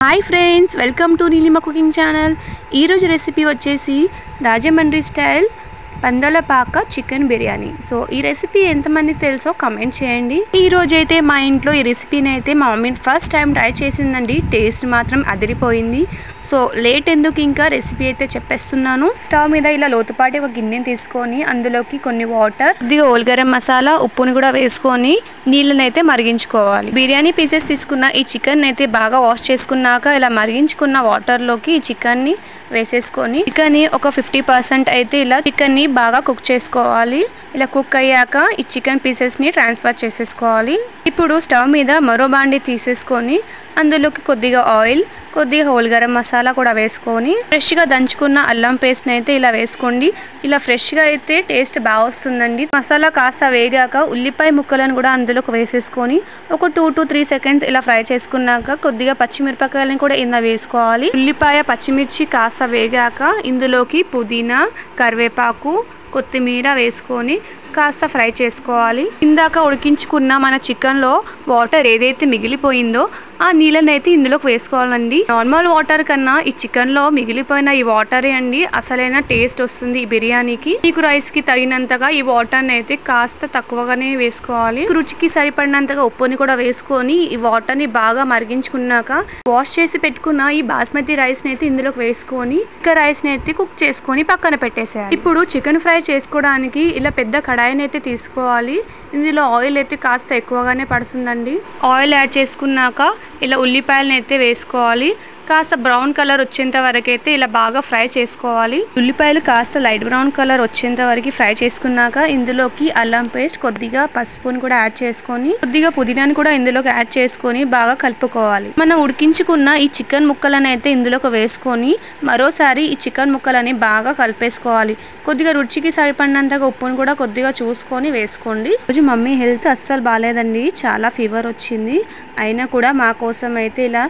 Hi friends, welcome to Neelima cooking channel. ఈరోజు recipe వచ్చేసి Rajahmundry style Pandalapaka chicken biryani. So ఈ recipe ఎంతమందికి తెలుసో కమెంట్ చేయండి. ఈ రోజైతే మా ఇంట్లో ఈ రెసిపీని అయితే మా మమ్మీ ఫస్ట్ టైం ట్రై చేసిందండి. టేస్ట్ మాత్రం అదిరిపోయింది. సో లేట్ ఎందుకు, ఇంకా రెసిపీ అయితే చెప్పేస్తున్నాను. స్టవ్ మీద ఇలా లోతుపాటి ఒక గిన్నెని తీసుకొని అందులోకి కొన్ని వాటర్, కొద్దిగా ఓల్గరం మసాలా, ఉప్పుని కూడా వేసుకొని నీళ్ళని అయితే మరిగించుకోవాలి. బిర్యానీ పీసెస్ తీసుకున్న ఈ చికెన్ అయితే బాగా వాష్ చేసుకున్నాక ఇలా మరిగించుకున్న వాటర్లోకి ఈ చికెన్ని వేసేసుకొని చికెన్ ఒక 50% అయితే ఇలా చికెన్ని బాగా కుక్ చేసుకోవాలి. ఇలా కుక్ అయ్యాక ఈ చికెన్ పీసెస్ని ట్రాన్స్ఫర్ చేసేసుకోవాలి. ఇప్పుడు స్టవ్ మీద మరో బాండి తీసేసుకొని అందులోకి కొద్దిగా ఆయిల్, కొద్దిగా హోల్ గరం మసాలా కూడా వేసుకొని ఫ్రెష్గా దంచుకున్న అల్లం పేస్ట్ని అయితే ఇలా వేసుకోండి. ఇలా ఫ్రెష్గా అయితే టేస్ట్ బాగా వస్తుందండి. మసాలా కాస్త వేగాక ఉల్లిపాయ ముక్కలను కూడా అందులోకి వేసేసుకొని ఒక 2 to 3 seconds ఇలా ఫ్రై చేసుకున్నాక కొద్దిగా పచ్చిమిరపకాయలను కూడా ఇలా వేసుకోవాలి. ఉల్లిపాయ పచ్చిమిర్చి కాస్త వేగాక ఇందులోకి పుదీనా, కరివేపాకు, కొత్తిమీర వేసుకొని కాస్త ఫ్రై చేసుకోవాలి. ఇందాక ఉడికించుకున్న మన చికెన్లో వాటర్ ఏదైతే మిగిలిపోయిందో ఆ నీళ్ళని అయితే ఇందులోకి వేసుకోవాలండి. నార్మల్ వాటర్ కన్నా ఈ చికెన్లో మిగిలిపోయిన ఈ వాటరే అండి అసలైన టేస్ట్ వస్తుంది ఈ బిర్యానీకి. మీకు రైస్కి తగినంతగా ఈ వాటర్ని అయితే కాస్త తక్కువగానే వేసుకోవాలి. రుచికి సరిపడినంతగా ఉప్పుని కూడా వేసుకొని ఈ వాటర్ని బాగా మరిగించుకున్నాక వాష్ చేసి పెట్టుకున్న ఈ బాస్మతి రైస్ని అయితే ఇందులోకి వేసుకొని ఇక రైస్ని అయితే కుక్ చేసుకొని పక్కన పెట్టేసేయాలి. ఇప్పుడు చికెన్ ఫ్రై చేసుకోవడానికి ఇలా పెద్ద కడాయిని అయితే తీసుకోవాలి. ఇందులో ఆయిల్ అయితే కాస్త ఎక్కువగానే పడుతుందండి. ఆయిల్ యాడ్ చేసుకున్నాక ఇలా ఉల్లిపాయలను అయితే వేసుకోవాలి. కాస్త బ్రౌన్ కలర్ వచ్చేంత వరకు అయితే ఇలా బాగా ఫ్రై చేసుకోవాలి. ఉల్లిపాయలు కాస్త లైట్ బ్రౌన్ కలర్ వచ్చేంత వరకు ఫ్రై చేసుకున్నాక ఇందులోకి అల్లం పేస్ట్, కొద్దిగా పసుపుని కూడా యాడ్ చేసుకొని కొద్దిగా పుదీనాని కూడా ఇందులోకి యాడ్ చేసుకొని బాగా కలుపుకోవాలి. మనం ఉడికించుకున్న ఈ చికెన్ ముక్కలను అయితే ఇందులోకి వేసుకొని మరోసారి ఈ చికెన్ ముక్కలని బాగా కలిపేసుకోవాలి. కొద్దిగా రుచికి సరిపడినంతగా ఉప్పును కూడా కొద్దిగా చూసుకొని వేసుకోండి. రోజు మమ్మీ హెల్త్ అస్సలు బాగాలేదండి, చాలా ఫీవర్ వచ్చింది. అయినా కూడా మా కోసం అయితే ఇలా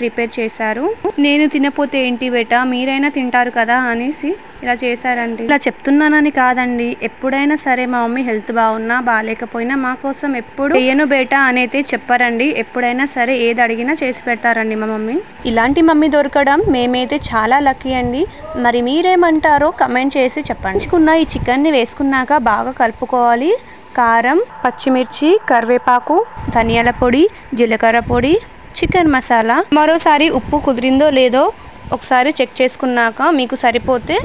ప్రిపేర్ చేశారు. నేను తినపోతే ఏంటి బేటా, మీరైనా తింటారు కదా అనేసి ఇలా చేశారండి. ఇలా చెప్తున్నానని కాదండి, ఎప్పుడైనా సరే మా మమ్మీ హెల్త్ బాగున్నా బాగాలేకపోయినా మా కోసం ఎప్పుడు చెయ్యను బేటా అనేది చెప్పారండి. ఎప్పుడైనా సరే ఏది అడిగినా చేసి పెడతారండి మా మమ్మీ. ఇలాంటి మమ్మీ దొరకడం మేమైతే చాలా లక్కీ అండి. మరి మీరేమంటారో కమెంట్ చేసి చెప్పండి. ఈ చికెన్ని వేసుకున్నాక బాగా కలుపుకోవాలి. కారం, పచ్చిమిర్చి, కరివేపాకు, ధనియాల పొడి, జీలకర్ర పొడి, చికెన్ మసాలా, మరోసారి ఉప్పు కుదిరిందో లేదో ఒకసారి చెక్ చేసుకున్నాక మీకు సరిపోతే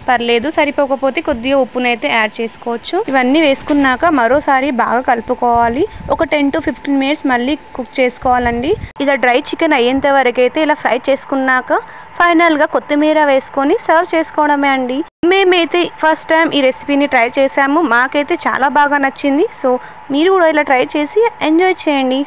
పర్లేదు, సరిపోకపోతే కొద్దిగా ఉప్పునైతే యాడ్ చేసుకోవచ్చు. ఇవన్నీ వేసుకున్నాక మరోసారి బాగా కలుపుకోవాలి. ఒక 10 to 15 minutes మళ్ళీ కుక్ చేసుకోవాలండి. ఇలా డ్రై చికెన్ అయ్యేంత వరకు అయితే ఇలా ఫ్రై చేసుకున్నాక ఫైనల్గా కొత్తిమీర వేసుకొని సర్వ్ చేసుకోవడమే అండి. మేమైతే ఫస్ట్ టైం ఈ రెసిపీని ట్రై చేసాము. మాకైతే చాలా బాగా నచ్చింది. సో మీరు కూడా ఇలా ట్రై చేసి ఎంజాయ్ చేయండి.